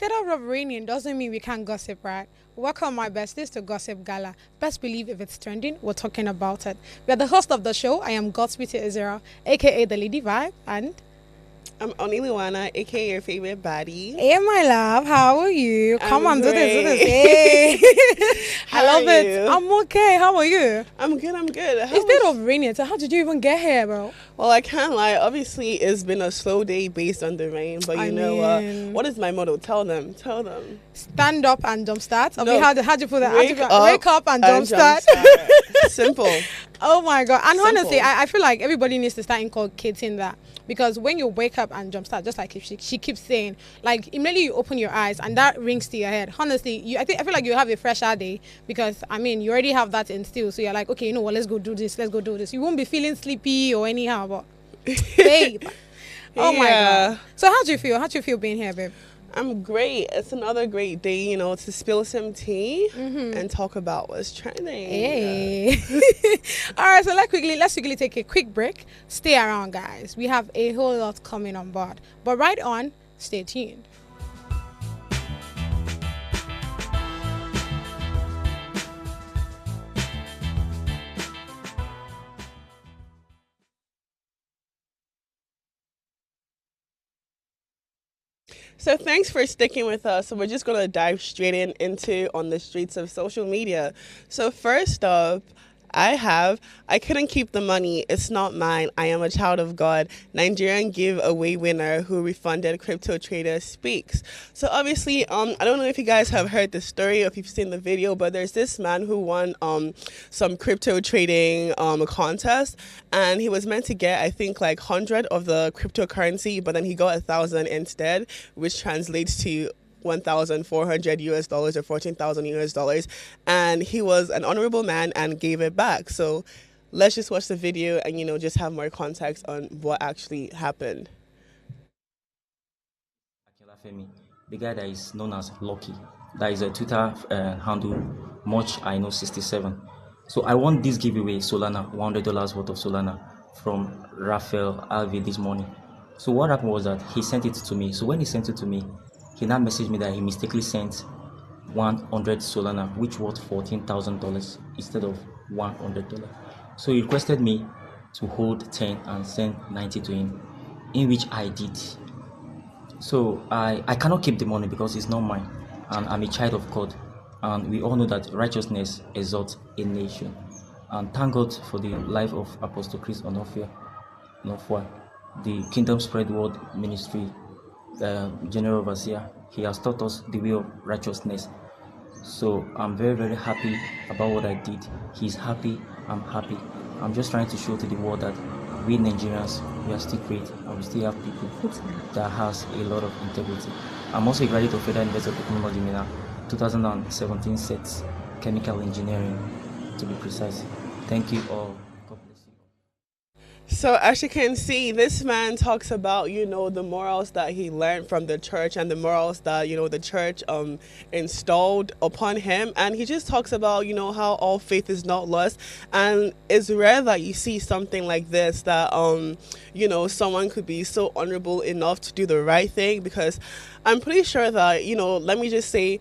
weather of raining doesn't mean we can't gossip, right? Welcome, my besties, to Gossip Gala. Best believe if it's trending, we're talking about it. We are the host of the show. I am Godspeed to Israel, aka the Lady Vibe, and I'm Oniluana, aka your favorite baddie. hey, my love, how are you? Come on, do great. this. Hey. I love it. You? I'm okay. How are you? I'm good. It's been of raining, so how did you even get here, bro? Well, I can't lie. Obviously, it's been a slow day based on the rain. But you know, what is my motto? Tell them. Stand up and jumpstart. No, How'd you put that? Wake up and jumpstart. Simple. Oh my God. And Simple. honestly, I feel like everybody needs to start inculcating that. Because when you wake up and jumpstart, just like she keeps saying, like immediately you open your eyes and that rings to your head. Honestly, I feel like you have a fresher day because I mean you already have that instilled. So you're like, okay, you know what, let's go do this. You won't be feeling sleepy or anyhow, but babe. Oh my God. So how'd you feel being here, babe? I'm great. It's another great day, you know, to spill some tea and talk about what's trending. Hey. All right, so let's quickly take a quick break. Stay around, guys. We have a whole lot coming on board. But right on, stay tuned. So thanks for sticking with us. So we're just going to dive straight into on the streets of social media. So first up, I couldn't keep the money. It's not mine. I am a child of God. Nigerian giveaway winner who refunded crypto trader speaks. So obviously, I don't know if you guys have heard the story or if you've seen the video, but there's this man who won some crypto trading contest, and he was meant to get, I think, like 100 of the cryptocurrency, but then he got 1,000 instead, which translates to $1,400 or $14,000, and he was an honorable man and gave it back. So let's just watch the video and just have more context on what actually happened. The guy that is known as Lucky, that is a Twitter handle much I know 67. So I won this giveaway Solana, $100 worth of Solana from Raphael Alvi this morning. So what happened was that he sent it to me. So when he sent it to me, he now messaged me that he mistakenly sent 100 Solana, which worth $14,000 instead of $100. So he requested me to hold 10 and send 90 to him, in which I did. So I cannot keep the money because it's not mine, and I'm a child of God, and we all know that righteousness exalts a nation. And thank God for the life of Apostle Chris Onofia, the Kingdom Spread World Ministry General Overseer. He has taught us the way of righteousness. So I'm very, very happy about what I did. He's happy, I'm happy. I'm just trying to show to the world that we Nigerians, we are still great, and we still have people that has a lot of integrity. I'm also a graduate of Federal University of Technology, Mina, 2017 sets, chemical engineering, to be precise. Thank you all. So as you can see, this man talks about, the morals that he learned from the church and the morals that, the church installed upon him. And he just talks about, how all faith is not lost. And it's rare that you see something like this, that, someone could be so honorable enough to do the right thing. Because I'm pretty sure that, let me just say,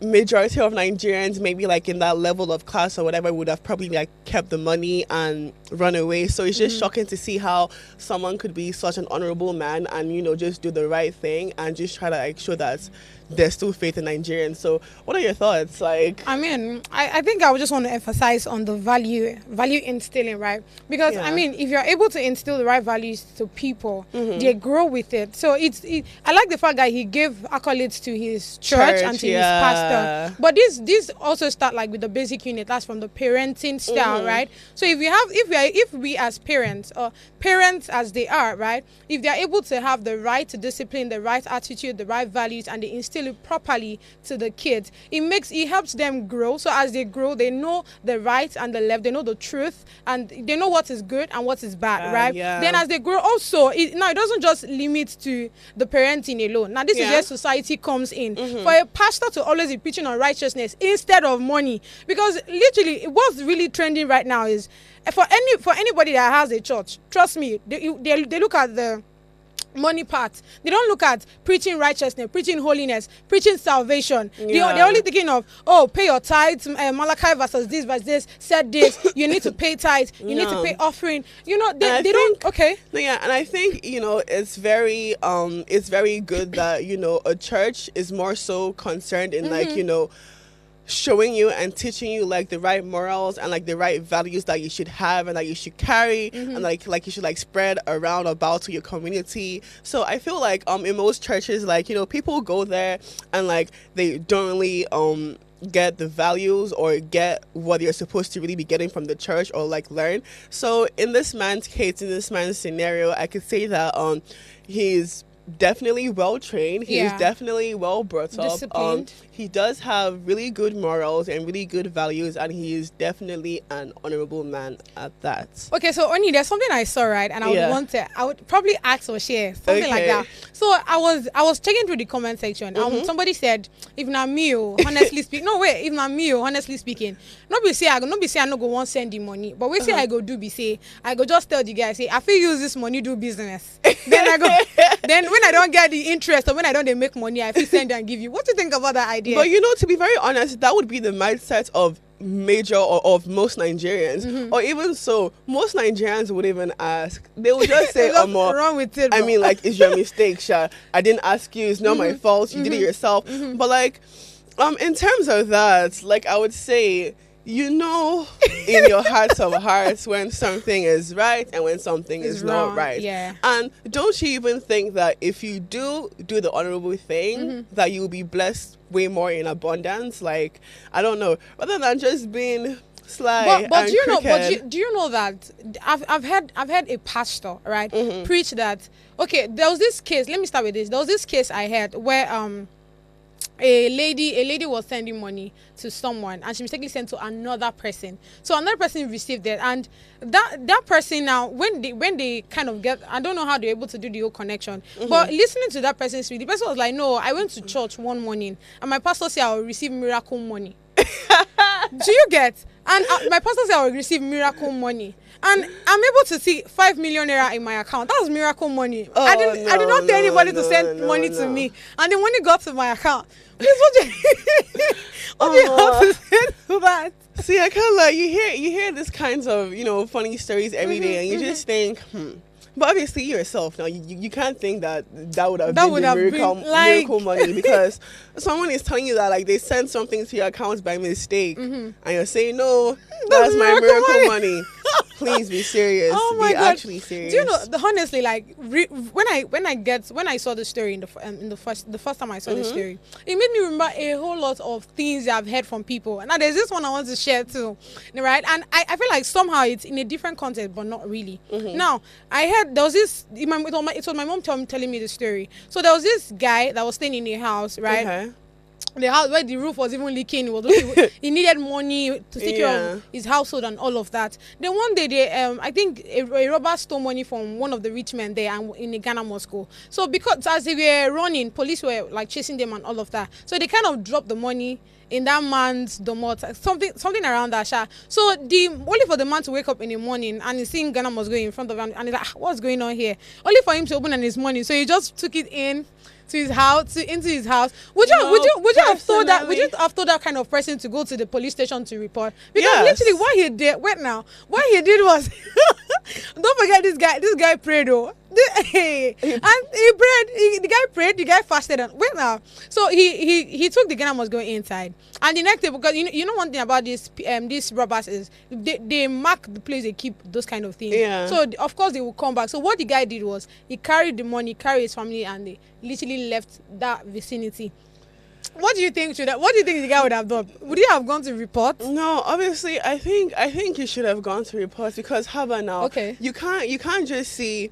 majority of Nigerians, maybe like in that level of class or whatever, would have probably like kept the money and run away. So it's just shocking to see how someone could be such an honorable man and just do the right thing and just try to like show that there's still faith in Nigerians. So what are your thoughts? Like, I mean, I think I would just want to emphasize on the value instilling, right? Because I mean, if you're able to instill the right values to people, they grow with it. So I like the fact that he gave accolades to his church and to his pastor. But this also start like with the basic unit. That's from the parenting style, right? So if we as parents, or parents as they are, right? If they're able to have the right discipline, the right attitude, the right values, and they instill it properly to the kids, it helps them grow. So as they grow, they know the right and the left, they know the truth, and they know what is good and what is bad, right? Then as they grow also, it doesn't just limit to the parenting alone. Now this is where society comes in. For a pastor to always be preaching on righteousness instead of money, because literally what's really trending right now is for anybody that has a church, trust me, they look at the money part. They don't look at preaching righteousness, preaching holiness, preaching salvation. They're only thinking of, oh, pay your tithes. Malachi versus this said this. You need to pay tithes. You need to pay offering. You know, they don't. Okay. Yeah, and I think, you know, it's very good that, you know, a church is more so concerned in like, you know, showing you and teaching you like the right morals and like the right values that you should have and that you should carry and like you should like spread around about to your community. So I feel like in most churches, like, you know, people go there and like they don't really get the values or get what you're supposed to really be getting from the church or like learn. So in this man's case, in this man's scenario, I could say that he's definitely well trained. He's definitely well brought up. He does have really good morals and really good values, and he is definitely an honorable man at that. Okay, so Oni, there's something I saw, right? And I would probably ask or share something like that. So I was checking through the comment section. Somebody said, if na me, honestly speaking, if na me, honestly speaking, not be say I no go want send the money, but we say I go do be say I go just tell the guy, say I feel use this money do business. Then I go then when I don't get the interest or when I don't they make money, I feel send and give you. What do you think about that idea? But you know, to be very honest, that would be the mindset of major or of most Nigerians. Or even so, most Nigerians would even ask. They would just say, wrong with it, I mean, like, it's your mistake, Sha. I didn't ask you, it's not my fault, you did it yourself. But like, in terms of that, like, I would say, you know, in your hearts of hearts when something is right and when something is not right. Yeah. And don't you even think that if you do the honorable thing, that you'll be blessed way more in abundance? Like, I don't know, rather than just being sly. But do you know? But do you know that I've had a pastor, right, preach that. Okay, there was this case. Let me start with this. There was this case I had where a lady was sending money to someone and she mistakenly sent to another person. So another person received it, and that person now when they kind of get, I don't know how they're able to do the whole connection, but listening to that person's speech, the person was like, no, I went to church one morning and my pastor said I will receive miracle money. Do you get? And my pastor said I will receive miracle money. And I'm able to see 5 million naira in my account. That was miracle money. I did not tell anybody to send money to me. And then when it got to my account, please, what do you have to say to that? See, I can't lie. You hear these kinds of, you know, funny stories every day, and you just think, But obviously yourself now, you can't think that would have been miracle money, because someone is telling you that like they sent something to your account by mistake, and you're saying, no, that's my miracle money. Please be serious. Oh my God. Actually serious. Do you know, honestly, like when I saw the story the first time I saw the story, it made me remember a whole lot of things I've heard from people. And now there's this one I want to share too, right? And I feel like somehow it's in a different context, but not really. Now I heard there was this. It was my mom telling me the story. So there was this guy that was staying in a house, right? Okay. The house where the roof was even leaking. He needed money to take care of his household and all of that. Then one day I think a robber stole money from one of the rich men there and in Ghana, Moscow. So because as they were running, police were like chasing them and all of that. So they kind of dropped the money in that man's domot, something around that. So only for the man to wake up in the morning and he's seeing Ghana Moscow in front of him and he's like, what's going on here? Only for him to open on his money. So he just took it in. To his house, into his house. Would you have told that? Would you have told that kind of person to go to the police station to report? Because literally, what he did. Wait now, what he did was, don't forget this guy. This guy prayed though. And he prayed. The guy prayed. The guy fasted. And wait now. So he took the Ghana must go inside. And the next day, because you know one thing about these robbers is they mark the place they keep those kind of things. Yeah. So of course they will come back. So what the guy did was he carried the money, carried his family, and they literally left that vicinity. What do you think the guy would have done? Would he have gone to report? No, obviously I think he should have gone to report, because how about now? Okay. You can't just see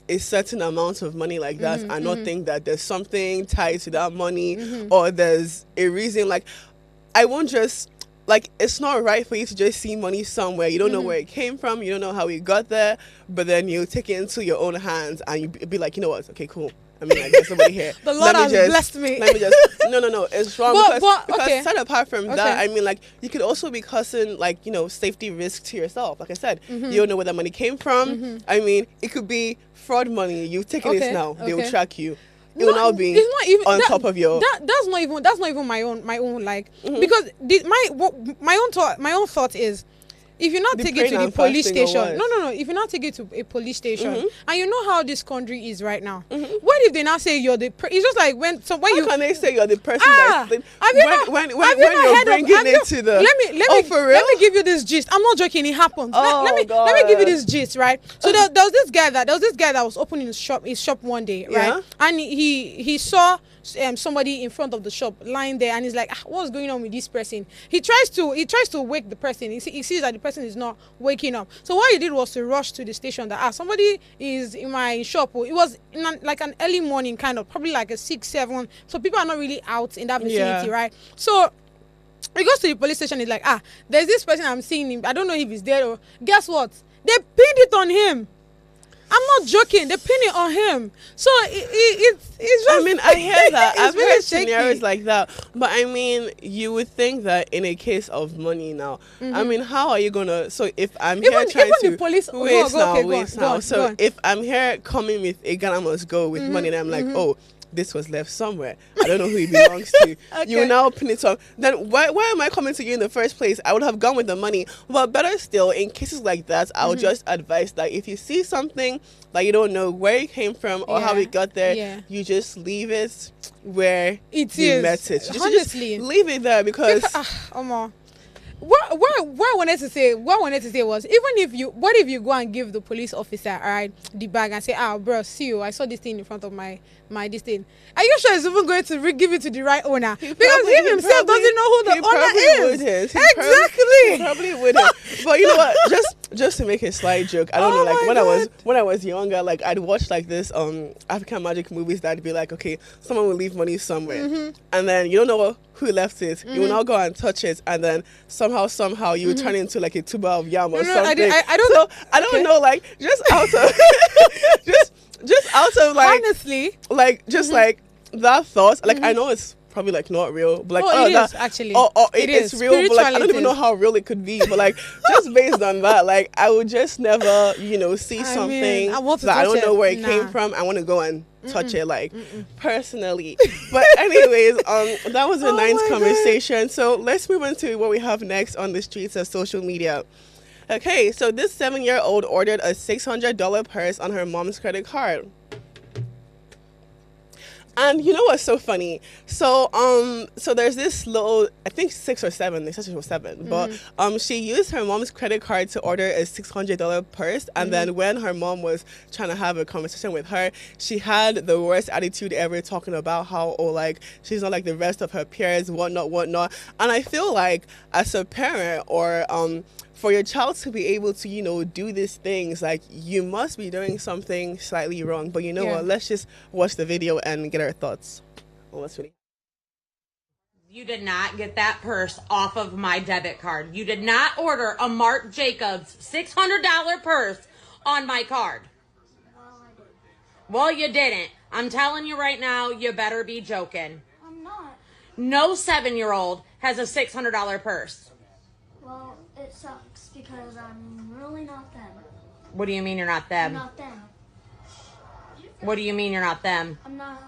a certain amount of money like that and not think that there's something tied to that money or there's a reason. Like, I won't just, like, it's not right for you to just see money somewhere. You don't know where it came from. You don't know how it got there. But then you take it into your own hands and you be like, you know what? Okay, cool. I mean, like, there's somebody here. The Lord has blessed me. Let me just. No, it's wrong. Because okay. aside apart from that, I mean, like, you could also be causing, like, you know, safety risk to yourself. Like I said, you don't know where that money came from. I mean, it could be fraud money. You've taken it now. They will track you. It will now be on top of your. That's not even my own like because my own thought is, if you not take it to the police station, no, if you not take it to a police station, and you know how this country is right now, what if they now say you're the? It's just like when you can they say you're the person that's when you're bringing it to the. Let me give you this gist. I'm not joking. It happened. Let me give you this gist, right? So there was this guy that was opening his shop one day, right? And he saw somebody in front of the shop lying there, and he's like, what's going on with this person? He tries to wake the person. He sees that the person is not waking up. So what he did was to rush to the station that somebody is in my shop. It was like an early morning, kind of, probably like a 6, 7. So people are not really out in that vicinity, right? So he goes to the police station. He's like, there's this person, I'm seeing him. I don't know if he's dead or. Guess what? They pinned it on him. I'm not joking. They pin it on him. So it's just. I mean, I hear that. I've heard scenarios like that. But I mean, you would think that in a case of money now, I mean, how are you gonna? So if I'm here trying to the police, wait now. So if I'm here coming with a gun, I must go with money, and I'm like, oh, this was left somewhere. I don't know who it belongs to. You now pin it on. Then why am I coming to you in the first place? I would have gone with the money. But better still, in cases like that, I'll just advise that if you see something that you don't know where it came from or how it got there, you just leave it where you met it. Honestly, just leave it there because. What I wanted to say was, what if you go and give the police officer, all right, the bag and say, bro, see you, I saw this thing in front of my this thing. Are you sure he's even going to give it to the right owner? Because he himself doesn't know who the owner is. Exactly. He probably wouldn't. But you know what? Just to make a slight joke, I don't know. Like when I was younger, like I'd watch like this African magic movies that'd be like, okay, someone will leave money somewhere, and then you don't know who left it. You will now go and touch it, and then somehow you will turn into like a tuber of yam or something. I don't know. Like just out of just out of like honestly, like just like that thought. Like I know it's probably like not real, but like it is actually. It's real, but like I don't even know how real it could be. But like just based on that, like I would just never, see something that I don't know where it came from. I want to go and touch it, like personally. But anyways, that was a nice conversation. So let's move on to what we have next on the streets of social media. Okay, so this 7-year-old ordered a $600 purse on her mom's credit card. And you know what's so funny? So there's this little, I think 6 or 7. They said it was 7, but she used her mom's credit card to order a $600 purse, and then when her mom was trying to have a conversation with her, she had the worst attitude ever, talking about how like she's not like the rest of her peers, whatnot. And I feel like as a parent or for your child to be able to, do these things, like you must be doing something slightly wrong. But you know what? Let's just watch the video and get our thoughts. You did not get that purse off of my debit card. You did not order a Marc Jacobs $600 purse on my card. Well, you didn't. I'm telling you right now, you better be joking. I'm not. No 7-year-old has a $600 purse. Well, it sucks because I'm really not them. What do you mean you're not them? I'm not them. What do you mean you're not them? I'm not,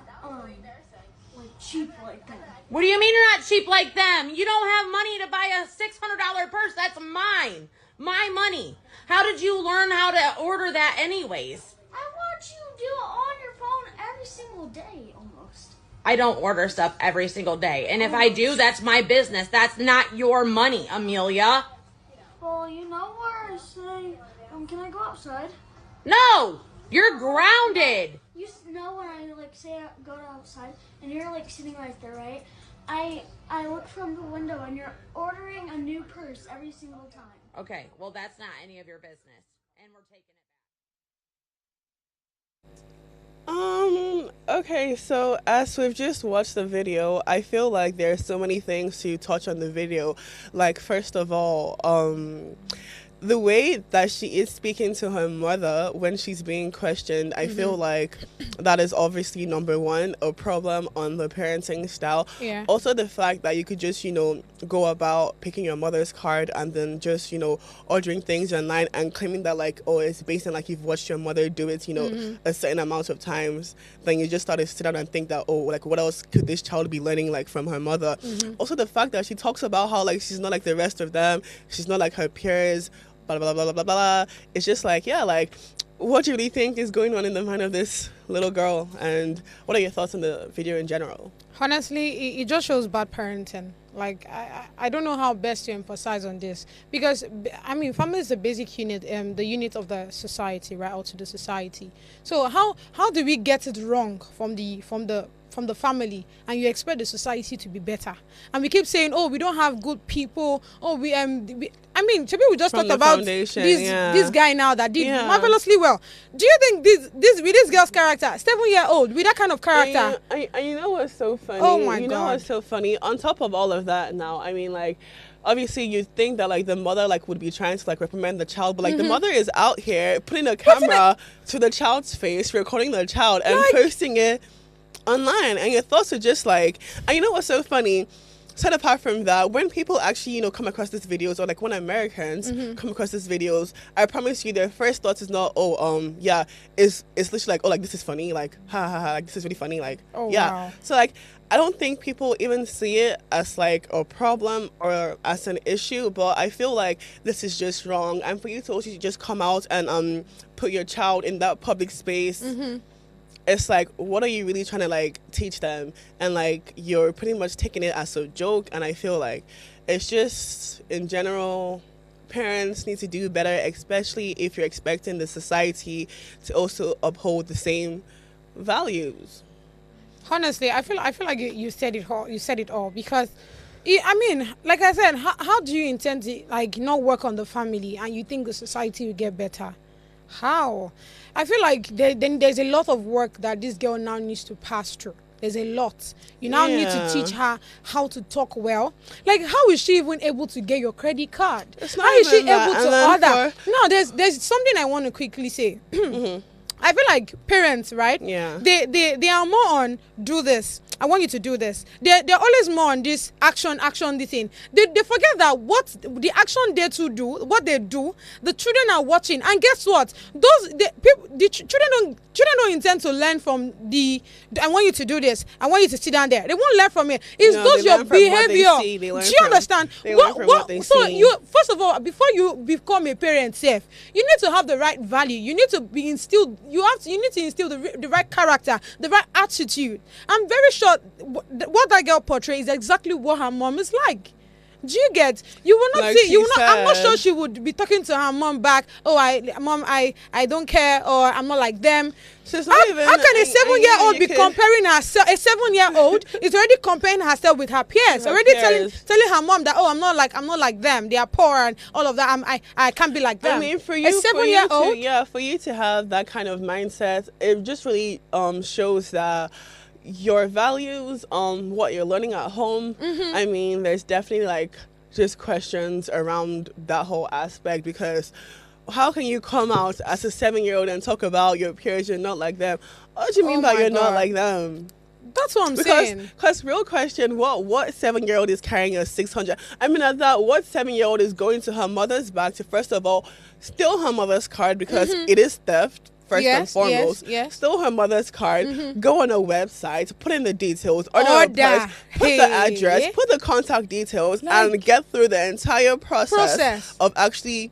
like cheap like them. What do you mean you're not cheap like them? You don't have money to buy a $600 purse. That's mine. My money. How did you learn how to order that anyways? I watch you do it on your phone every single day almost. I don't order stuff every single day. And if I do, that's my business. That's not your money, Amelia. Well, you know where I say, can I go outside? No! You're grounded! You know when I say go outside and you're sitting right there, right? I look from the window and you're ordering a new purse every single time. Okay, well that's not any of your business. And we're taking it back. Okay, so as we've just watched the video, I feel like there's so many things to touch on the video. Like, first of all, the way that she is speaking to her mother when she's being questioned, I feel like that is obviously number one, a problem on the parenting style. Yeah. Also the fact that you could just, go about picking your mother's card and then just, ordering things online and claiming that like, oh, it's based on like you've watched your mother do it, a certain amount of times. Then you just start to sit down and think that, oh, like what else could this child be learning like from her mother? Also the fact that she talks about how like she's not like the rest of them, she's not like her peers, blah blah blah blah blah blah. It's just like, yeah, like what do you really think is going on in the mind of this little girl, and what are your thoughts on the video in general? Honestly, it just shows bad parenting. Like, I don't know how best to emphasize on this, because I mean, family is the basic unit, the unit of the society, right, or to the society. So how do we get it wrong from the family, and you expect the society to be better? And we keep saying, oh, we don't have good people. Oh, I mean, maybe we just talked about this guy now that did marvelously well. Do you think this with this girl's character, 7-year-old, with that kind of character? And you know what's so funny? Oh my God. You know what's so funny? On top of all of that now, I mean, like, obviously you think that like the mother like would be trying to like reprimand the child, but like the mother is out here putting a camera to the child's face, recording the child and posting it online, and your thoughts are just like, and you know what's so funny? Aside apart from that, when people actually, come across these videos, or like when Americans come across these videos, I promise you their first thoughts is not, it's literally like, oh, like this is funny, like ha ha ha, like this is really funny, like Wow. So like I don't think people even see it as like a problem or as an issue, but I feel like this is just wrong. And for you to also just come out and put your child in that public space, it's like, what are you really trying to like teach them? And like you're pretty much taking it as a joke. And I feel like it's just, in general, parents need to do better, especially if you're expecting the society to also uphold the same values. Honestly, I feel like you said it all. You said it all, because I mean, like I said, how do you intend to like not work on the family and you think the society will get better? How? I feel like then there's a lot of work that this girl now needs to pass through. There's a lot. You now need to teach her how to talk well. Like, how is she even able to get your credit card? How is she able to order? No, there's something I want to quickly say. I feel like parents, right? Yeah. They are more on do this. I want you to do this. They're always more on this action, this thing. They forget that what the action they to do, what they do, the children are watching. And guess what? The children don't intend to learn from I want you to do this. I want you to sit down there. They won't learn from it. It's those your behavior. Do you understand? So you, first of all, before you become a parent safe, you need to have the right value. You need to be instilled. You need to instill the right character, the right attitude. I'm very sure what that girl portrays is exactly what her mom is like. Do you get? You will not like see. You will not. I'm not sure she would be talking to her mom back. Oh, I don't care, or I'm not like them. So how can a 7-year-old be comparing herself? A 7-year-old is already comparing herself with her peers. Already telling her mom that, oh, I'm not like them. They are poor and all of that. I can't be like them. I mean, for you, a 7-year-old, for you to have that kind of mindset, it just really shows that your values on what you're learning at home. I mean, there's definitely like just questions around that whole aspect, because how can you come out as a 7-year-old and talk about your peers, you're not like them? What do you mean by you're not like them? That's what I'm saying. Because real question, what 7-year-old is carrying a 600? I mean, at that, what 7-year-old is going to her mother's bag to, first of all, steal her mother's card, because it is theft. First and foremost, steal her mother's card, go on a website, put in the details, order a price, put the address, put the contact details, and get through the entire process of actually,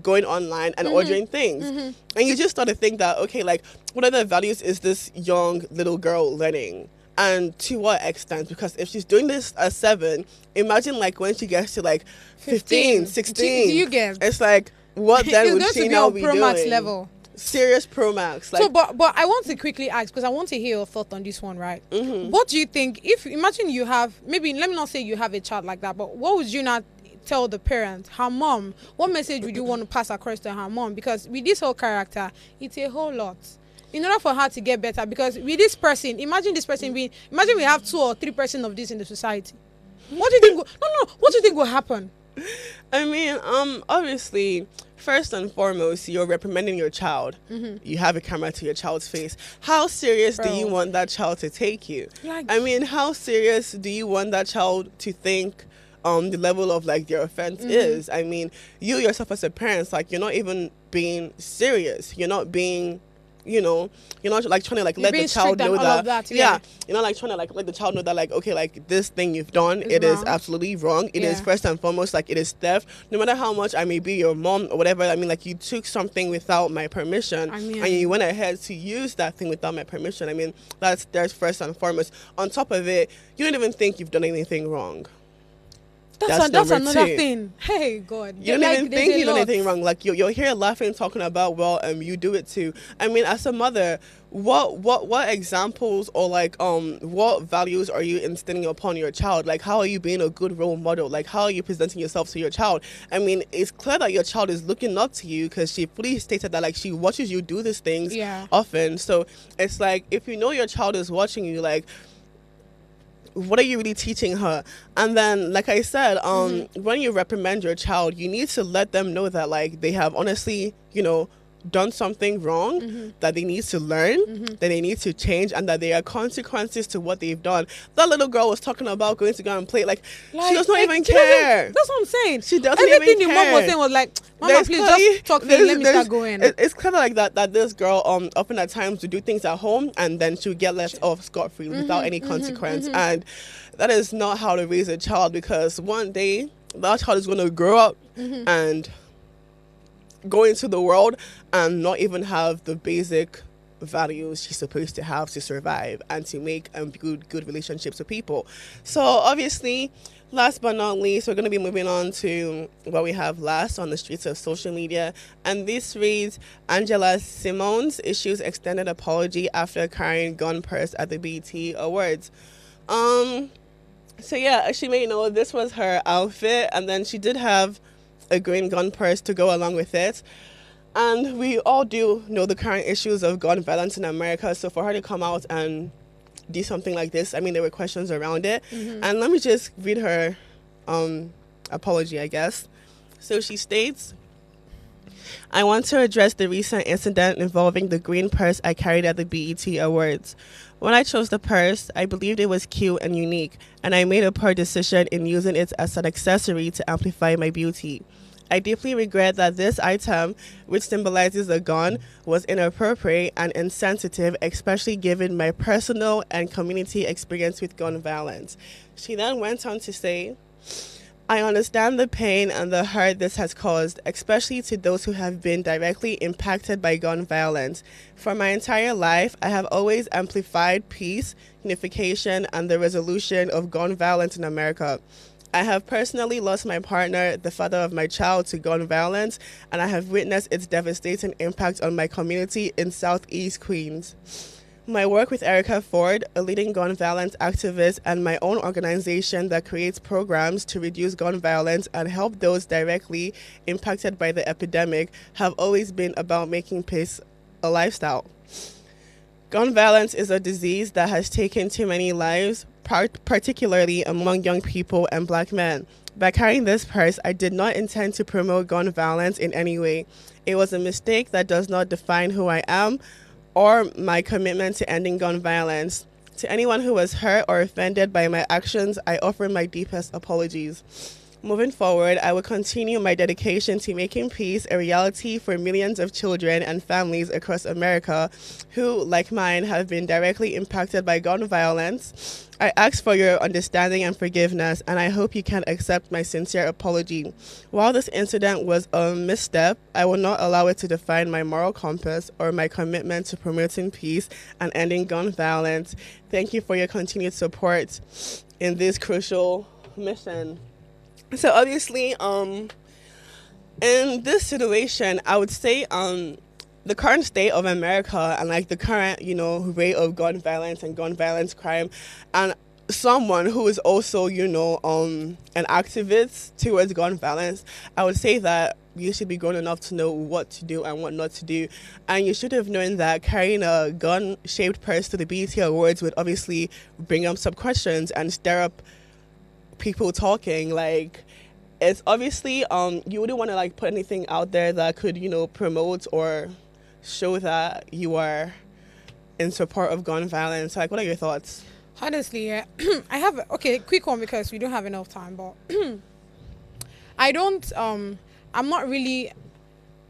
going online and ordering things. And you just start to think that, okay, like, what other values is this young little girl learning? And to what extent? Because if she's doing this at 7, imagine like when she gets to like 15, 16. Do you get? It's like, what then would she now be doing? Pro Max level. Serious Pro Max. Like, so, but I want to quickly ask, because I want to hear your thought on this one, right? What do you think, if, imagine you have, maybe, let me not say you have a child like that, but what would you not tell the parent, her mom? What message would you want to pass across to her mom? Because with this whole character, it's a whole lot. In order for her to get better, because with this person, imagine we have 2 or 3% of this in the society. What do you think? What do you think will happen? I mean, obviously, first and foremost, you're reprimanding your child. You have a camera to your child's face. How serious do you want that child to take you? Like- I mean, how serious do you want that child to think the level of like their offense is? I mean, you yourself as a parent, like, you're not even being serious. You're not being, you're not like trying to like let the being child strict and know all that, of that, yeah, yeah. you're not like trying to like let the child know that, like, okay, like this thing you've done, It's it is wrong. absolutely wrong. It is Yeah. first and foremost, like, it is theft. No matter how much I may be your mom or whatever, I mean, like, you took something without my permission, I mean- and you went ahead to use that thing without my permission. I mean, that's first and foremost. On top of it, you don't even think you've done anything wrong. That's number another two. thing. Hey, God. You don't Like, even there's think a you done lot. anything wrong. Like, you're here laughing, talking about, well, you do it too. I mean, as a mother, what examples or like what values are you instilling upon your child? Like, how are you being a good role model? Like, how are you presenting yourself to your child? I mean, it's clear that your child is looking up to you because she fully stated that, like, she watches you do these things Yeah. often. So it's like, if you know your child is watching you, like, what are you really teaching her? And then, like I said, when you reprimand your child, you need to let them know that, like, they have honestly, done something wrong, that they need to learn, that they need to change, and that there are consequences to what they've done. That little girl was talking about going to go and play. Like she does not even she doesn't- care. That's what I'm saying. She doesn't Everything even the mom was care. saying was like, Mama, There's please clearly- just talk to me. Let me start going. It's kind of like that this girl often at times would do things at home and then she would get let off scot-free without any consequence. And that is not how to raise a child, because one day that child is going to grow up and go into the world and not even have the basic values she's supposed to have to survive and to make good relationships with people. So obviously, last but not least, we're going to be moving on to what we have last on the streets of social media. And this reads, Angela Simmons issues extended apology after carrying gun purse at the BET Awards. So yeah, as she may know, this was her outfit, and then she did have a green gun purse to go along with it. And we all do know the current issues of gun violence in America, so for her to come out and do something like this, I mean, there were questions around it. And let me just read her apology, I guess. So she states, I want to address the recent incident involving the green purse I carried at the BET Awards. When I chose the purse, I believed it was cute and unique, and I made a poor decision in using it as an accessory to amplify my beauty. I deeply regret that this item, which symbolizes a gun, was inappropriate and insensitive, especially given my personal and community experience with gun violence. She then went on to say, I understand the pain and the hurt this has caused, especially to those who have been directly impacted by gun violence. For my entire life, I have always amplified peace, unification, and the resolution of gun violence in America. I have personally lost my partner, the father of my child, to gun violence, and I have witnessed its devastating impact on my community in Southeast Queens. My work with Erica Ford, a leading gun violence activist, and my own organization that creates programs to reduce gun violence and help those directly impacted by the epidemic, have always been about making peace a lifestyle. Gun violence is a disease that has taken too many lives, particularly among young people and Black men. By carrying this purse, I did not intend to promote gun violence in any way. It was a mistake that does not define who I am or my commitment to ending gun violence. To anyone who was hurt or offended by my actions, I offer my deepest apologies. Moving forward, I will continue my dedication to making peace a reality for millions of children and families across America who, like mine, have been directly impacted by gun violence. I ask for your understanding and forgiveness, and I hope you can accept my sincere apology. While this incident was a misstep, I will not allow it to define my moral compass or my commitment to promoting peace and ending gun violence. Thank you for your continued support in this crucial mission. So obviously, in this situation, I would say the current state of America and like the current, rate of gun violence and gun violence crime, and someone who is also, an activist towards gun violence, I would say that you should be grown enough to know what to do and what not to do. And you should have known that carrying a gun-shaped purse to the BET Awards would obviously bring up some questions and stir up people talking. Like, it's obviously you wouldn't want to like put anything out there that could, you know, promote or show that you are in support of gun violence. Like, what are your thoughts? Honestly, yeah. I have quick one because we don't have enough time, but I don't I'm not really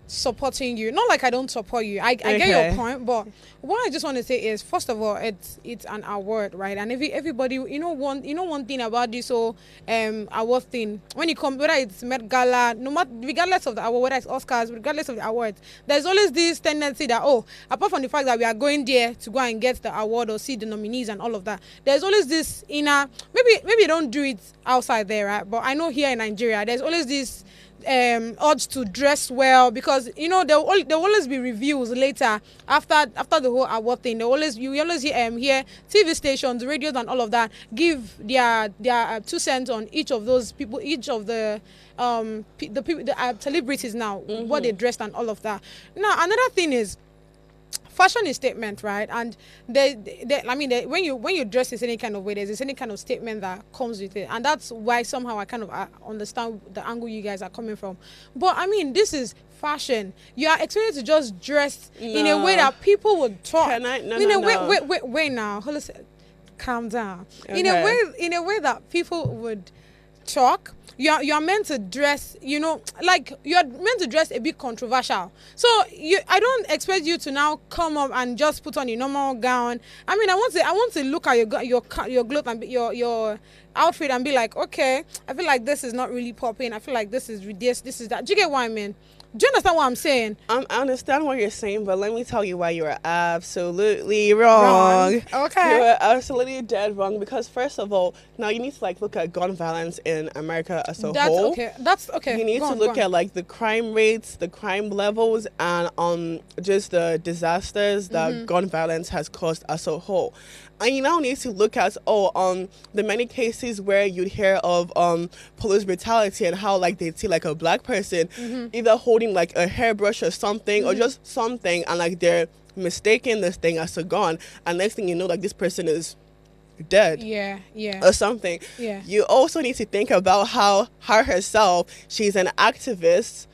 supporting you. Not like I don't support you. I get your point, but what I just want to say is, first of all, it's an award, right? And everybody, one thing about this whole award thing, when you come, whether it's Met Gala, no matter, regardless of the award, whether it's Oscars, regardless of the awards, there's always this tendency that, apart from the fact that we are going there to go and get the award or see the nominees and all of that, there's always this inner, maybe you don't do it outside there, right? But I know here in Nigeria, there's always this urge to dress well, because there'll always be reviews later after the whole award thing. You always hear TV stations, radios, and all of that give their 2 cents on each of those people, each of the people, the celebrities now, what they dressed and all of that. Now another thing is, fashion is statement, right? And when you dress in any kind of way, there's any kind of statement that comes with it, and that's why somehow I kind of understand the angle you guys are coming from. But I mean, this is fashion. You are expected to just dress in a way that people would talk. Wait now. Hold on, calm down. Okay. In a way that people would talk. You're meant to dress, like you're meant to dress a bit controversial. So I don't expect you to now come up and just put on your normal gown. I mean, I want to look at your clothes and your outfit and be like, okay, I feel like this is not really popping. I feel like this is that. Do you get what I mean? Do you understand what I'm saying? I understand what you're saying, but let me tell you why you are absolutely wrong. Okay. You are absolutely dead wrong, because first of all, now you need to like look at gun violence in America as a whole. That's okay. You need to look at like the crime rates, the crime levels, and just the disasters that gun violence has caused as a whole. And you now need to look at the many cases where you'd hear of police brutality, and how like they'd see like a black person either holding like a hairbrush or something, or just something, and like they're mistaking this thing as a gun, and next thing you know, like this person is dead. Yeah. Or something. Yeah. You also need to think about how her herself, she's an activist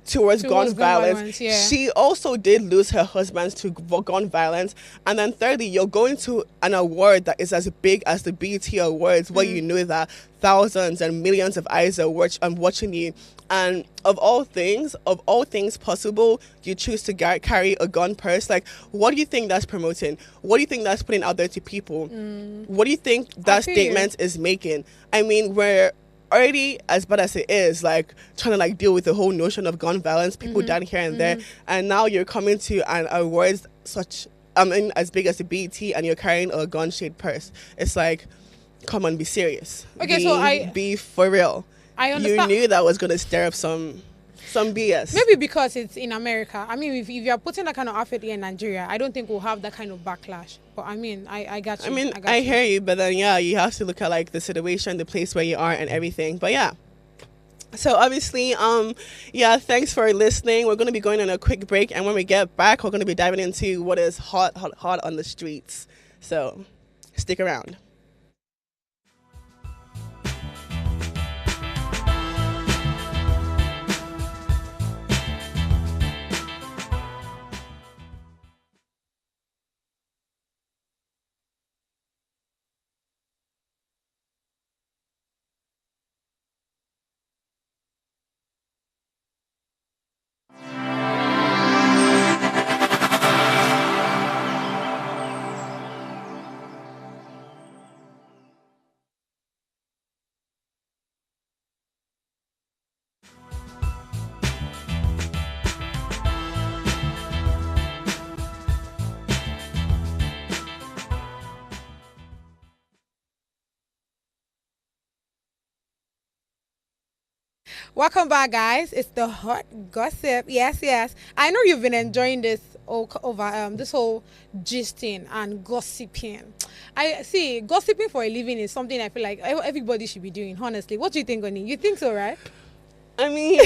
towards gun violence. Yeah. She also did lose her husband to gun violence. And then thirdly, you're going to an award that is as big as the BET Awards, where you know that thousands and millions of eyes are watching you. And of all things possible, you choose to carry a gun purse. Like, what do you think that's promoting? What do you think that's putting out there to people? What do you think that statement is making? I mean, we're already, as bad as it is, like trying to like deal with the whole notion of gun violence, people down here and there, and now you're coming to an awards such as big as the BET, and you're carrying a gun-shaped purse. It's like, come on, be serious. Okay, be for real. I understand. You knew that was going to stir up some BS. Maybe because it's in America. I mean, if you're putting that kind of outfit here in Nigeria, I don't think we'll have that kind of backlash. But I mean, I got you. I mean, I hear you, but then you have to look at like the situation, the place where you are, and everything. But yeah. So obviously, thanks for listening. We're going to be going on a quick break, and when we get back, we're going to be diving into what is hot on the streets. So stick around. Welcome back, guys. It's the hot gossip. Yes. I know you've been enjoying this over this whole gisting and gossiping. I see gossiping for a living is something I feel like everybody should be doing. Honestly, what do you think, Oni? You think so, right? I mean,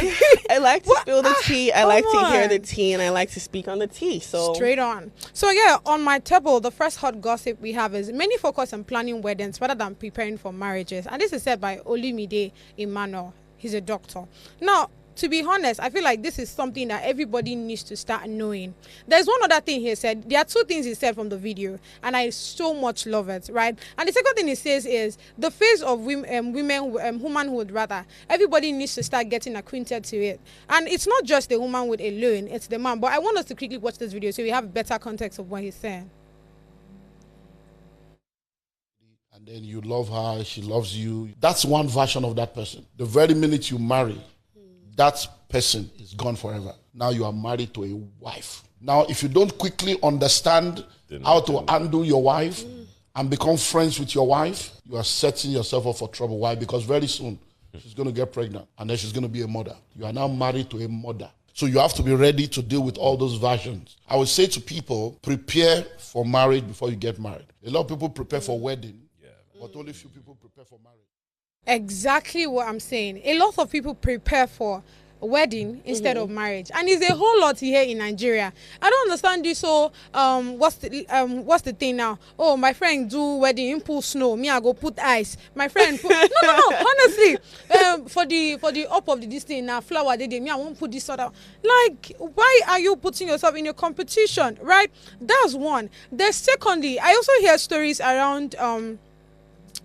I like to spill the tea. I like to hear the tea, and I like to speak on the tea. So straight on. So yeah, on my table, the first hot gossip we have is many focus on planning weddings rather than preparing for marriages, and this is said by Olumide Emmanuel. he's a doctor. Now, to be honest, I feel like this is something that everybody needs to start knowing. There's one other thing he said. There are two things he said from the video, and I so much love it, right? And the second thing he says is the face of womanhood, rather. Everybody needs to start getting acquainted to it. And it's not just the womanhood alone, it's the man. But I want us to quickly watch this video so we have better context of what he's saying. And then you love her, she loves you. That's one version of that person. The very minute you marry, that person is gone forever. Now you are married to a wife. Now, if you don't quickly understand how to handle your wife and become friends with your wife, you are setting yourself up for trouble. Why? Because very soon she's going to get pregnant and then she's going to be a mother. You are now married to a mother. So you have to be ready to deal with all those versions. I would say to people, prepare for marriage before you get married. A lot of people prepare for wedding, but only few people prepare for marriage. Exactly what I'm saying. A lot of people prepare for a wedding instead of marriage, and it's a whole lot here in Nigeria. I don't understand this. So what's the thing now? Oh, my friend do wedding, him pull snow, me I go put ice. My friend put, no. Honestly, for the up of this thing now, flower day, me I won't put this sort of, like, why are you putting yourself in a competition, right? That's one. Then secondly, I also hear stories around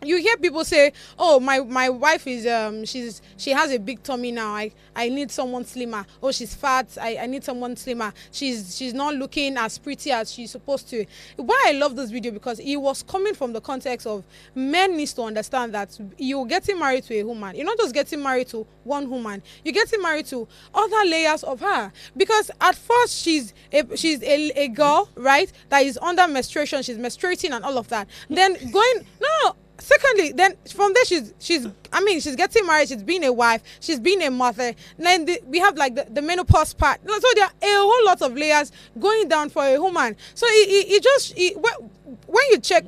you hear people say, oh, my wife is she has a big tummy now, I need someone slimmer. Oh, she's fat, I need someone slimmer. She's not looking as pretty as she's supposed to. Why I love this video, because it was coming from the context of men needs to understand that you're getting married to a woman. You're not just getting married to one woman, you're getting married to other layers of her. Because at first she's a girl, right, that is under menstruation, she's menstruating and all of that. Then going no. Secondly, then from there she's getting married, she's being a wife, she's being a mother. And then we have like the menopause part. So there are a whole lot of layers going down for a woman. So when you check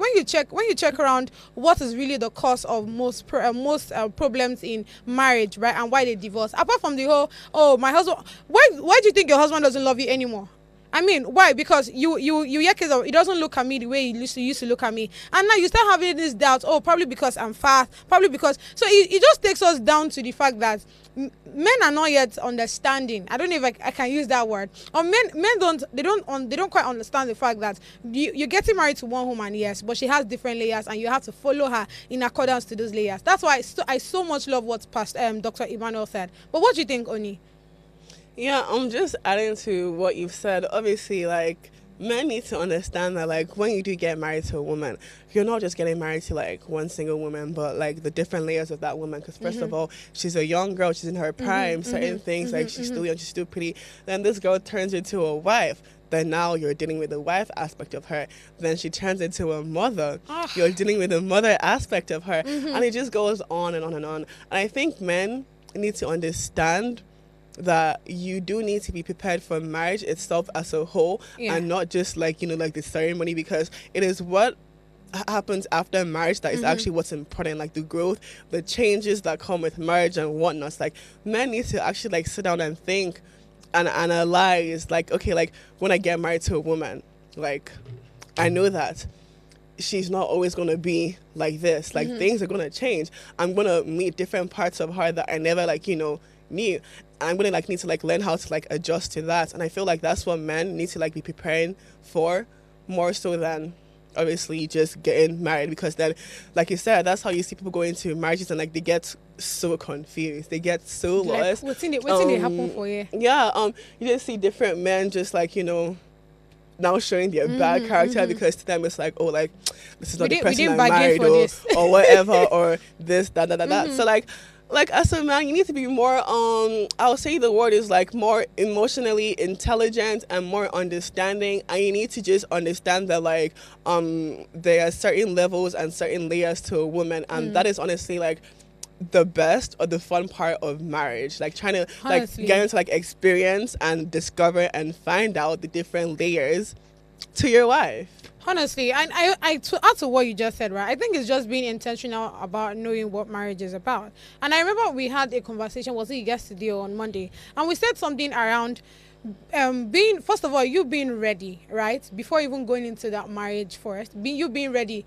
around what is really the cause of most problems in marriage, right, and why they divorce, apart from the whole, oh, my husband, why do you think your husband doesn't love you anymore? I mean, why? Because you hear kids of, he doesn't look at me the way he used to look at me. And now you start having this doubt, oh, probably because I'm fat, probably because... So it just takes us down to the fact that men are not yet understanding. I don't know if I can use that word. Or men don't quite understand the fact that you're getting married to one woman, yes, but she has different layers and you have to follow her in accordance to those layers. That's why I so much love what Dr. Emmanuel said. But what do you think, Oni? Yeah, I'm just adding to what you've said. Obviously, like, men need to understand that, like, when you do get married to a woman, you're not just getting married to, like, one single woman, but, like, the different layers of that woman. Because, first of all, she's a young girl, she's in her prime, certain things, like, she's still young, she's still pretty. Then this girl turns into a wife. Then now you're dealing with the wife aspect of her. Then she turns into a mother. You're dealing with the mother aspect of her. And it just goes on and on and on. And I think men need to understand that you do need to be prepared for marriage itself as a whole, and not just like, you know, like the ceremony, because it is what happens after marriage that is actually what's important, like the growth, the changes that come with marriage and whatnot. Like, men need to actually like sit down and think and analyze, like, okay, like when I get married to a woman, like, I know that she's not always going to be like this, like things are going to change. I'm going to meet different parts of her that I never, like, you know, knew. I'm gonna like need to like learn how to like adjust to that. And I feel like that's what men need to like be preparing for, more so than obviously just getting married. Because then, like you said, that's how you see people go into marriages and like they get so confused, they get so lost. What's in it happen for you? Yeah, you just see different men just like, you know, now showing their bad character, because to them it's like, oh, like, this is not the person I married, or whatever, or this, that. So like as a man, you need to be more I'll say the word is like more emotionally intelligent and more understanding, and you need to just understand that like there are certain levels and certain layers to a woman, and that is honestly like the best or the fun part of marriage, like trying to like get into like experience and discover and find out the different layers to your wife. Honestly, I to add to what you just said, right, I think it's just being intentional about knowing what marriage is about. And I remember we had a conversation, was it yesterday or on Monday, and we said something around being, first of all, you being ready, right, before even going into that marriage first, you being ready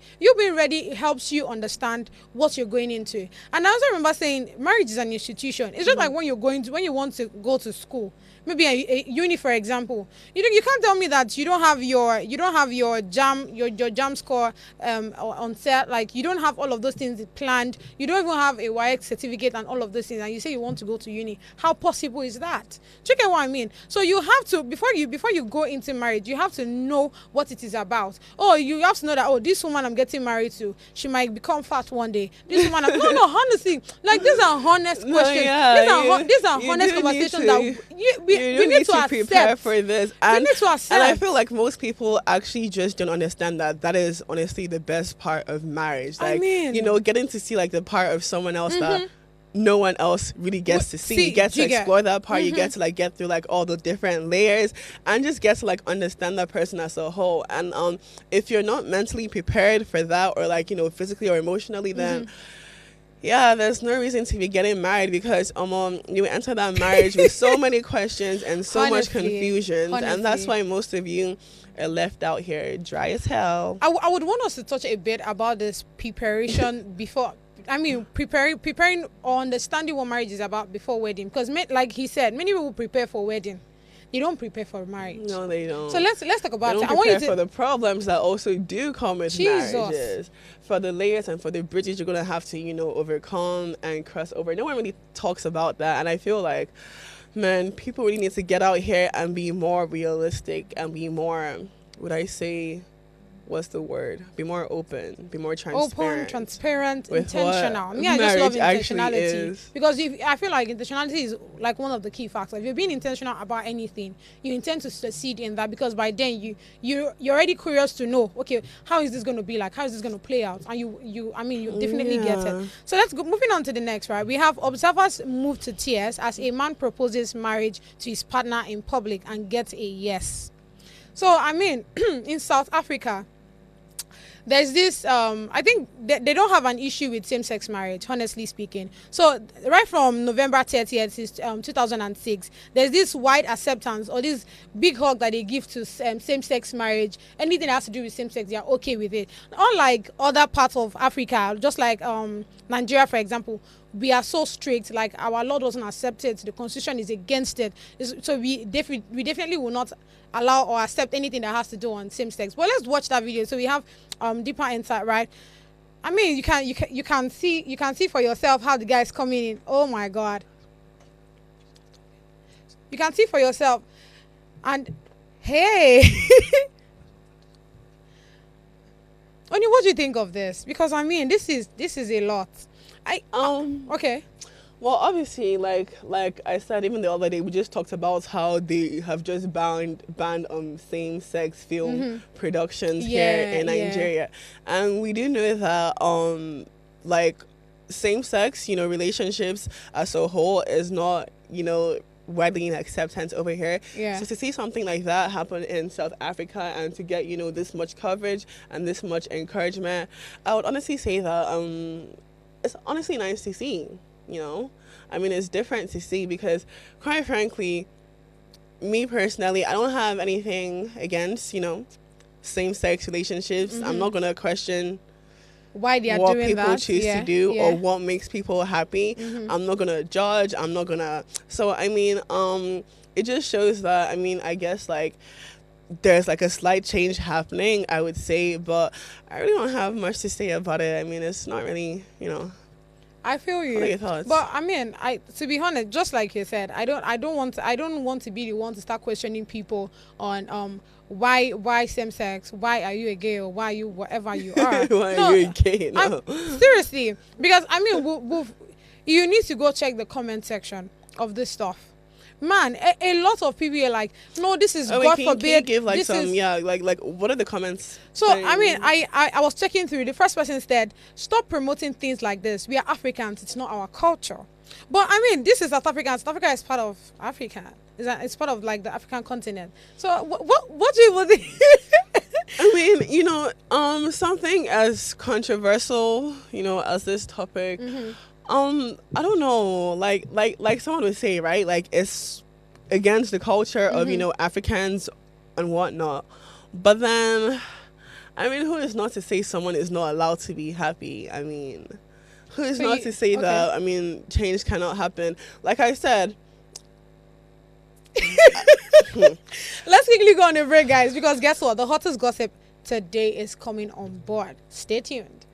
helps you understand what you're going into. And I also remember saying marriage is an institution. It's just like when you want to go to school, maybe a uni, for example. You can't tell me that you don't have your jam score on set, like you don't have all of those things planned. You don't even have a YX certificate and all of those things, and you say you want to go to uni. How possible is that? Do you get what I mean? So you have to, before you go into marriage, you have to know what it is about. Oh, you have to know that, oh, this woman I'm getting married to, she might become fat one day. This woman, no, honestly, like these are honest questions. Yeah, these are honest conversations that we need to prepare for this. And, we need to accept. And I feel like most people actually just don't understand that is honestly the best part of marriage. Like, getting to see like the part of someone else that no one else really gets to see. You get to explore that part. You get to like get through like all the different layers and just get to like understand that person as a whole. And if you're not mentally prepared for that, or like physically or emotionally, then yeah, there's no reason to be getting married, because you enter that marriage with so many questions and so much confusion, and that's why most of you are left out here dry as hell. I would want us to touch a bit about this preparation before. I mean, preparing or understanding what marriage is about before wedding, because like he said, many people prepare for wedding. You don't prepare for marriage. No, they don't. So let's talk about it. I want you to for the problems that also do come with marriages, for the layers and for the bridges you're gonna have to overcome and cross over. No one really talks about that, and I feel like, man, people really need to get out here and be more realistic and be more, would I say, what's the word? Be more open, be more transparent. Intentional. Yeah, I just love intentionality. Because I feel like intentionality is like one of the key factors. If you're being intentional about anything, you intend to succeed in that, because by then you're already curious to know, okay, how is this going to be like? How is this going to play out? And you definitely get it. So let's go. Moving on to the next, right? We have observers move to tears as a man proposes marriage to his partner in public and gets a yes. So in South Africa, there's this, I think they don't have an issue with same-sex marriage, honestly speaking. So right from November 30th, 2006, there's this wide acceptance, or this big hug that they give to same-sex marriage. Anything that has to do with same-sex, they're okay with it. Unlike other parts of Africa, just like Nigeria, for example, we are so strict, like our law doesn't accept it, the constitution is against it. So we definitely will not allow or accept anything that has to do on same-sex. Well, let's watch that video so we have deeper insight, right? You can see for yourself how the guy is coming in. Oh my God, you can see for yourself. And hey, Oni, what do you think of this? Because this is a lot. Okay. Well, obviously, like I said, even the other day, we just talked about how they have just banned same-sex film productions here in Nigeria, and we do know that like same-sex relationships as a whole is not widely in acceptance over here. So to see something like that happen in South Africa and to get this much coverage and this much encouragement, I would honestly say that it's honestly nice to see. It's different to see, because quite frankly, me personally, I don't have anything against, same-sex relationships. I'm not going to question why they are what doing people that. choose to do or what makes people happy. I'm not going to judge. I'm not going to. So, it just shows that, I guess, like, there's like a slight change happening, I would say, but I really don't have much to say about it. It's not really, I feel you. What are your thoughts? But to be honest, just like you said, I don't want to be the one to start questioning people on why same sex, why are you a gay, or why are you whatever you are. Why are you a gay? No. Seriously, because you need to go check the comment section of this stuff. Man, a lot of people are like, no, this is God forbid. Can you give like like what are the comments? So saying? I was checking through. The first person said, stop promoting things like this. We are Africans. It's not our culture. But this is South Africa. South Africa is part of Africa. It's part of like the African continent. So what do you think? Something as controversial, as this topic. I don't know, like someone would say, right? Like, it's against the culture of, you know, Africans and whatnot. But then, I mean, who is not to say someone is not allowed to be happy? I mean, who is not to say that, I mean, change cannot happen? Like I said, let's quickly go on a break, guys, because guess what? The hottest gossip today is coming on board. Stay tuned.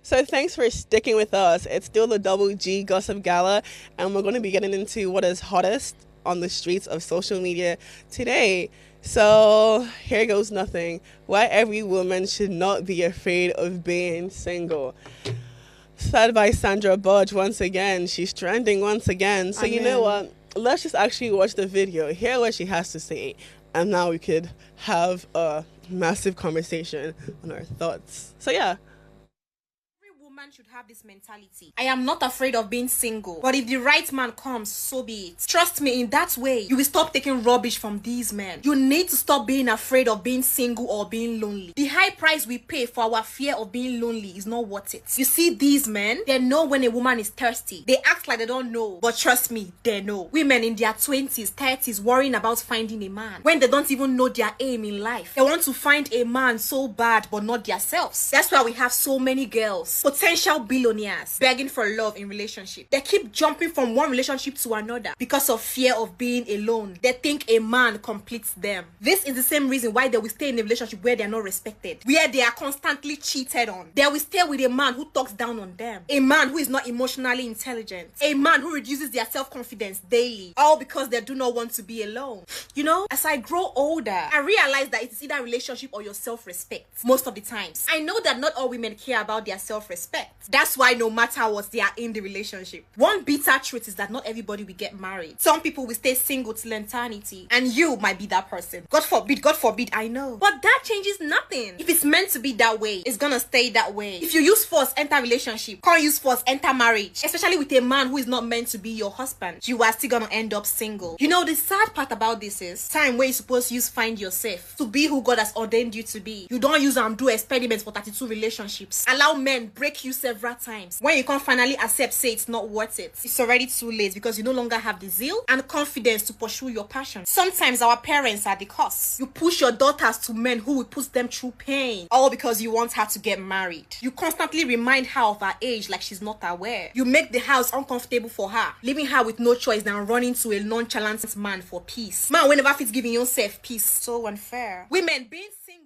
So thanks for sticking with us. It's still the Double G Gossip Gala, and we're going to be getting into what is hottest on the streets of social media today. So here goes nothing. Why every woman should not be afraid of being single. Said by Saidaboj once again. She's trending once again. So you know what? Let's just actually watch the video, hear what she has to say, and now we could have a massive conversation on our thoughts. So yeah. Man should have this mentality. I am not afraid of being single, but if the right man comes, so be it. Trust me, in that way you will stop taking rubbish from these men. You need to stop being afraid of being single or being lonely. The high price we pay for our fear of being lonely is not worth it. You see, these men, they know when a woman is thirsty. They act like they don't know, but trust me, they know. Women in their 20s, 30s worrying about finding a man when they don't even know their aim in life. They want to find a man so bad, but not themselves. That's why we have so many girls, potential billionaires, begging for love in relationship. They keep jumping from one relationship to another because of fear of being alone. They think a man completes them. This is the same reason why they will stay in a relationship where they are not respected, where they are constantly cheated on. They will stay with a man who talks down on them, a man who is not emotionally intelligent, a man who reduces their self-confidence daily, all because they do not want to be alone. You know, as I grow older, I realize that it's either relationship or your self-respect most of the times. I know that not all women care about their self-respect. That's why no matter what, they are in the relationship. One bitter truth is that not everybody will get married. Some people will stay single till eternity, and you might be that person. God forbid, I know. But that changes nothing. If it's meant to be that way, it's gonna stay that way. If you use force, enter relationship. Can't use force, enter marriage. Especially with a man who is not meant to be your husband. You are still gonna end up single. You know, the sad part about this is time where you're supposed to use find yourself to be who God has ordained you to be. You don't use and do experiments for 32 relationships. Allow men break you several times. When you can't finally accept, say it's not worth it, it's already too late because you no longer have the zeal and confidence to pursue your passion. Sometimes our parents are the cause. You push your daughters to men who will put them through pain, all because you want her to get married. You constantly remind her of her age like she's not aware. You make the house uncomfortable for her, leaving her with no choice than running to a nonchalant man for peace. Man, whenever it's giving yourself peace, so unfair. Women being single.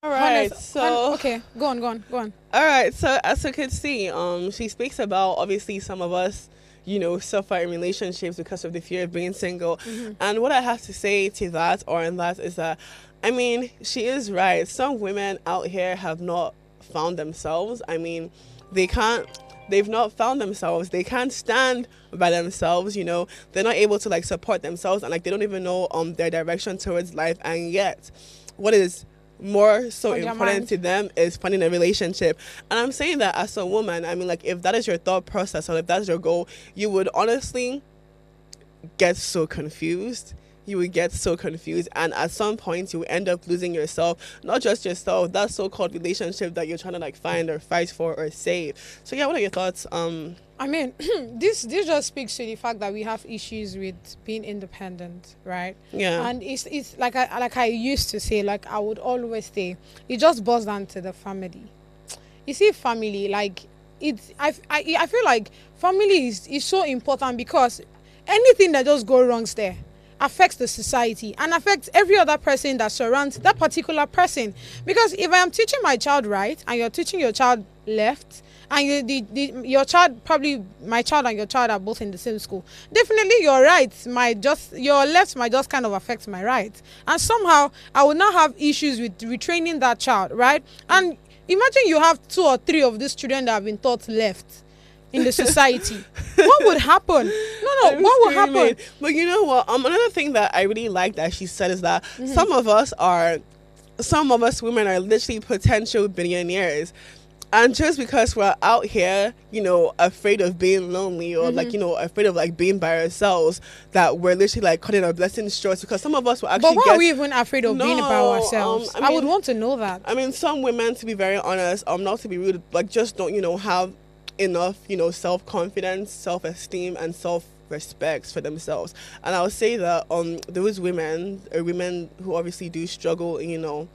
All right, so okay, go on. All right, so as you can see, she speaks about obviously some of us, you know, suffer in relationships because of the fear of being single. And what I have to say to that or in that is that, I mean, she is right. Some women out here have not found themselves. I mean, they've not found themselves. They can't stand by themselves, you know. They're not able to like support themselves, and like they don't even know their direction towards life. And yet, what is more so important to them is finding a relationship. And I'm saying that as a woman, I mean, like, if that is your thought process or if that's your goal, you would honestly get so confused. You would get so confused, and at some point you will end up losing yourself, not just yourself, that so-called relationship that you're trying to like find or fight for or save. So yeah, what are your thoughts? I mean, this just speaks to the fact that we have issues with being independent, right? Yeah. And it's like I used to say, like I would always say, it just boils down to the family. You see, family, like I feel like family is so important because anything that just goes wrong there affects the society and affects every other person that surrounds that particular person. Because if I am teaching my child right and you're teaching your child left, and your child, probably my child and your child are both in the same school, definitely your left might just kind of affect my right, and somehow I will now have issues with retraining that child, right? And imagine you have 2 or 3 of these children that have been taught left in the society. What would happen? What would happen? But you know what? Another thing that I really like that she said is that some of us women are literally potential billionaires. And just because we're out here, afraid of being lonely or afraid of being by ourselves, that we're literally cutting our blessings short, because some of us will actually. But why are we even afraid of being by ourselves? I would want to know that. I mean, some women, to be very honest, not to be rude, just don't have enough self-confidence, self-esteem, and self-respect for themselves. And I would say that those women are women who obviously do struggle in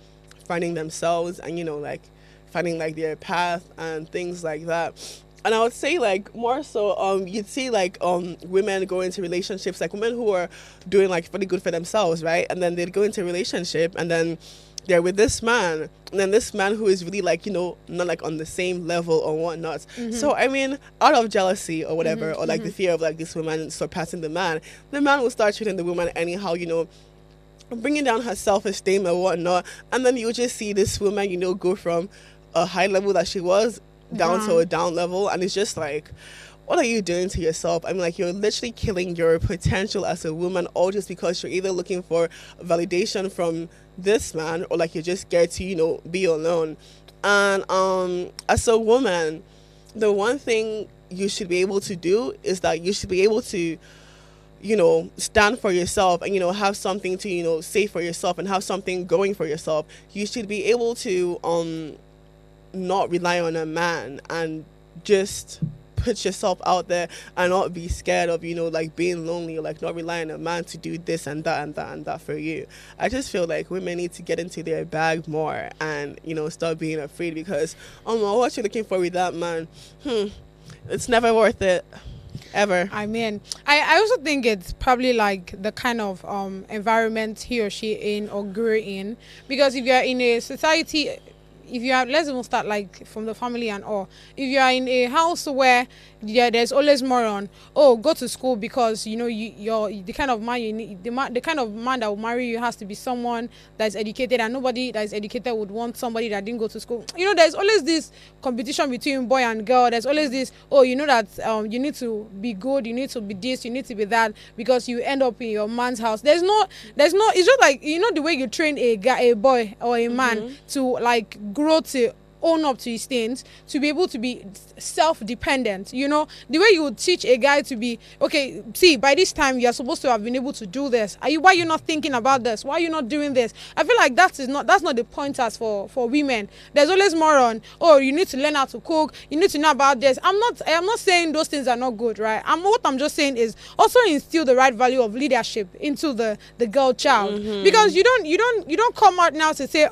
finding themselves and finding their path and things like that. And I would say more so you'd see women go into relationships, women who are doing really good for themselves, right? And then they'd go into a relationship and then they're with this man, and then this man who is really not on the same level or whatnot. So I mean, out of jealousy or whatever, or the fear of this woman surpassing the man will start treating the woman anyhow, bringing down her self-esteem and whatnot. And then you just see this woman go from a high level that she was down to a down level, and it's just what are you doing to yourself? I mean, you're literally killing your potential as a woman, all just because you're either looking for validation from this man, or you're just scared to be alone. And as a woman, the one thing you should be able to do is that you should be able to stand for yourself and have something to say for yourself and have something going for yourself. You should be able to not rely on a man and just put yourself out there and not be scared of being lonely, or not relying on a man to do this and that and that and that for you. I just feel women need to get into their bag more and stop being afraid, because what you're looking for with that man, it's never worth it, ever. I mean, I also think it's probably the kind of environment he or she in or grew in, because if you're in a society, if you are, let's even start from the family and all. If you are in a house where there's always more on, go to school, because you're the kind of man you need. The kind of man that will marry you has to be someone that's educated, and nobody that is educated would want somebody that didn't go to school. There's always this competition between boy and girl. There's always this, that you need to be good, you need to be this, you need to be that, because you end up in your man's house. There's no. It's just the way you train a boy or a man to grow to own up to his things, to be able to be self-dependent. The way you would teach a guy to be, okay, see, by this time you're supposed to have been able to do this. Why are you not thinking about this? Why are you not doing this? I feel like that's not the pointers for women. There's always more on, you need to learn how to cook, you need to know about this. I'm not saying those things are not good, right? What I'm just saying is also instill the right value of leadership into the girl child, because you don't come out now to say,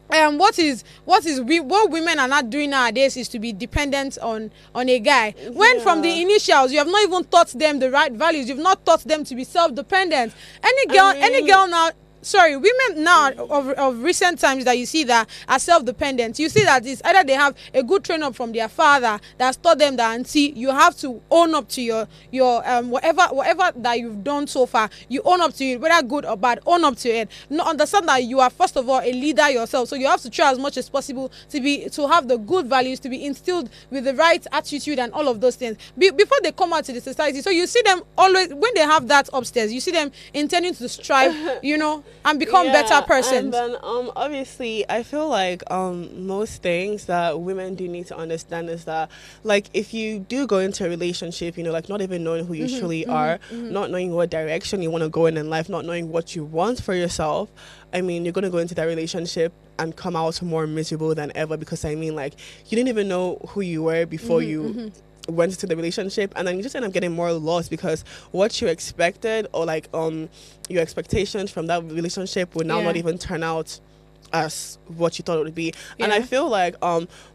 what women are not doing nowadays is to be dependent on a guy. When from the initials you have not even taught them the right values, you've not taught them to be self-dependent. Any girl now, women now of recent times that you see that are self-dependent, you see that it's either they have a good train up from their father that's taught them that, and see, you have to own up to your whatever that you've done so far. You own up to it, whether good or bad, own up to it. No, understand that you are first of all a leader yourself, so you have to try as much as possible to have the good values, to be instilled with the right attitude and all of those things before they come out to the society. So you see them always, when they have that upstairs, you see them intending to strive, and become better persons. And then obviously I feel most things that women do need to understand is that if you do go into a relationship, not even knowing who you truly are, not knowing what direction you want to go in life, not knowing what you want for yourself, I mean, you're going to go into that relationship and come out more miserable than ever, because I mean, you didn't even know who you were before you went into the relationship, and then you just end up getting more lost, because what you expected, or your expectations from that relationship would now not even turn out as what you thought it would be. And I feel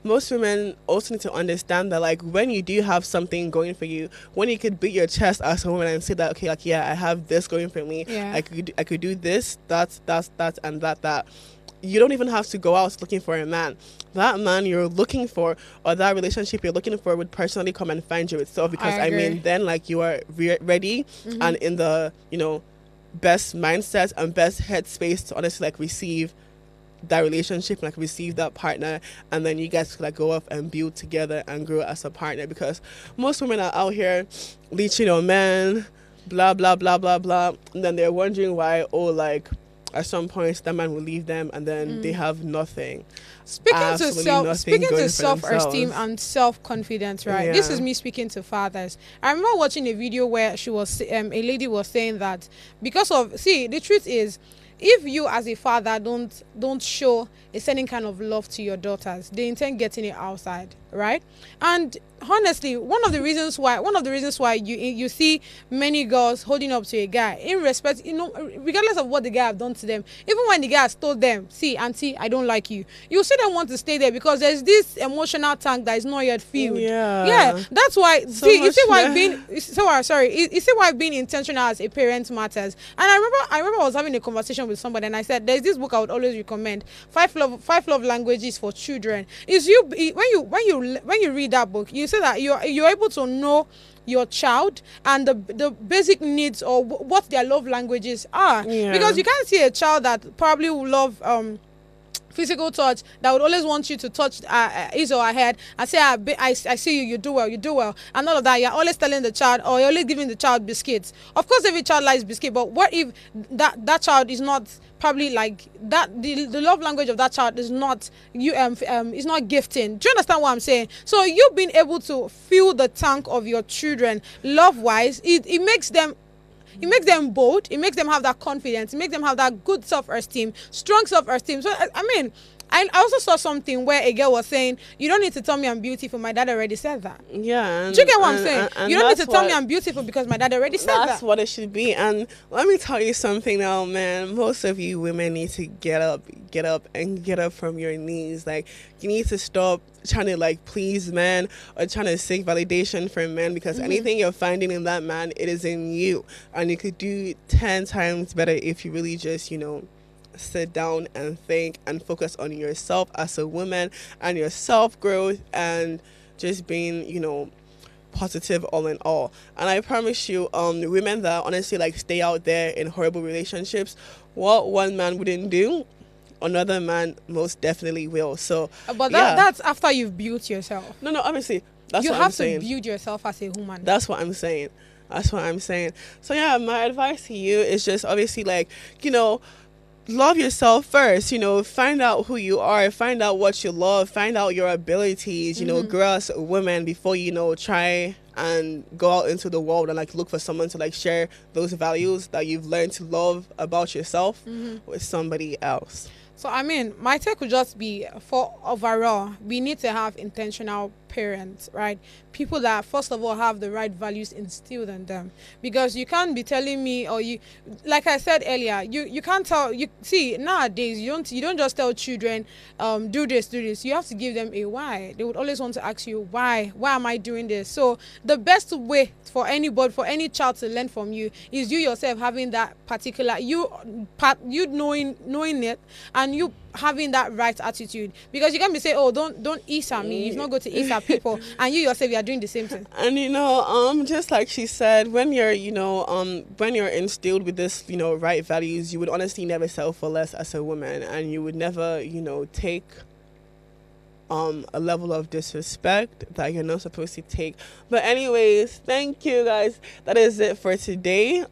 most women also need to understand that when you do have something going for you, when you could beat your chest as a woman and say that, okay, I have this going for me, I could do this, that and that. You don't even have to go out looking for a man. That man you're looking for, or that relationship you're looking for, would personally come and find you itself, because I mean, then you are ready and in the best mindset and best headspace to honestly receive that relationship, receive that partner, and then you guys could go off and build together and grow as a partner. Because most women are out here leeching on men, blah blah blah blah blah, and then they're wondering why at some point that man will leave them, and then they have nothing. Speaking Absolutely to nothing speaking going to for self-esteem themselves. and self-confidence, right? This Yeah. is me speaking to fathers. I remember watching a video where she was a lady was saying that because of, see, the truth is, if you as a father don't show a certain kind of love to your daughters, they intend getting it outside, right? And honestly, one of the reasons why you see many girls holding up to a guy in respect, regardless of what the guy have done to them, even when the guy has told them, see, auntie, I don't like you, you still don't want to stay there because there's this emotional tank that is not yet filled. Yeah, that's why. So See, you much see why less. you see why being intentional as a parent matters. And I remember I was having a conversation with somebody, and I said there's this book I would always recommend, five love languages for children. Is when you read that book, you say that you're able to know your child and the basic needs or what their love languages are. Yeah. Because you can't see a child that probably will love physical touch, that would always want you to touch his or her head and say, I see you do well, and all of that. You're always telling the child, or you're always giving the child biscuits. Of course, every child likes biscuit, but what if that child is not probably like that? The love language of that child is not is not gifting. Do you understand what I'm saying? So you being able to fill the tank of your children love wise, it makes them bold. It makes them have that confidence. It makes them have that good self-esteem, strong self-esteem. So, I also saw something where a girl was saying, you don't need to tell me I'm beautiful. My dad already said that. Yeah. Do you get what I'm saying? And You don't need that's to tell me what- I'm beautiful because my dad already said That's that. what it should be. And let me tell you something now, man. Most of you women need to get up from your knees. Like, you need to stop trying to like please men or trying to seek validation from men, because anything you're finding in that man, it is in you. And you could do 10 times better if you really just, sit down and think and focus on yourself as a woman and your self-growth and just being, positive all in all. And I promise you, women that honestly like stay out there in horrible relationships, what one man wouldn't do, another man most definitely will. So But yeah. that's after you've built yourself. No, obviously that's You what have I'm to saying. build yourself as a woman. That's what I'm saying. So yeah, my advice to you is just obviously like, love yourself first. Find out who you are, find out what you love, find out your abilities, grow as a woman before try and go out into the world and like look for someone to like share those values that you've learned to love about yourself with somebody else. So my take would just be, for overall, we need to have intentional parents, right? People that first of all have the right values instilled in them, because you can't be telling me, or you, like I said earlier, you can't tell. You see, nowadays you don't just tell children do this. You have to give them a why. They would always want to ask you why am I doing this. So the best way for any child to learn from you is you yourself having that particular you knowing it, and you having that right attitude, because you can't be saying, oh, don't eat at me, you've not go to eat at people, and you yourself, you are doing the same thing. And just like she said, when you're instilled with this right values, you would honestly never settle for less as a woman, and you would never take a level of disrespect that you're not supposed to take. But anyways, thank you guys. That is it for today.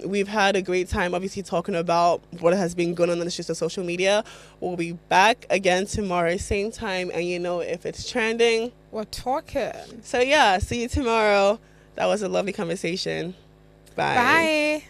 We've had a great time obviously talking about what has been going on the streets of social media. We'll be back again tomorrow, same time, and if it's trending, We're talking. So yeah, see you tomorrow. That was a lovely conversation. Bye. Bye.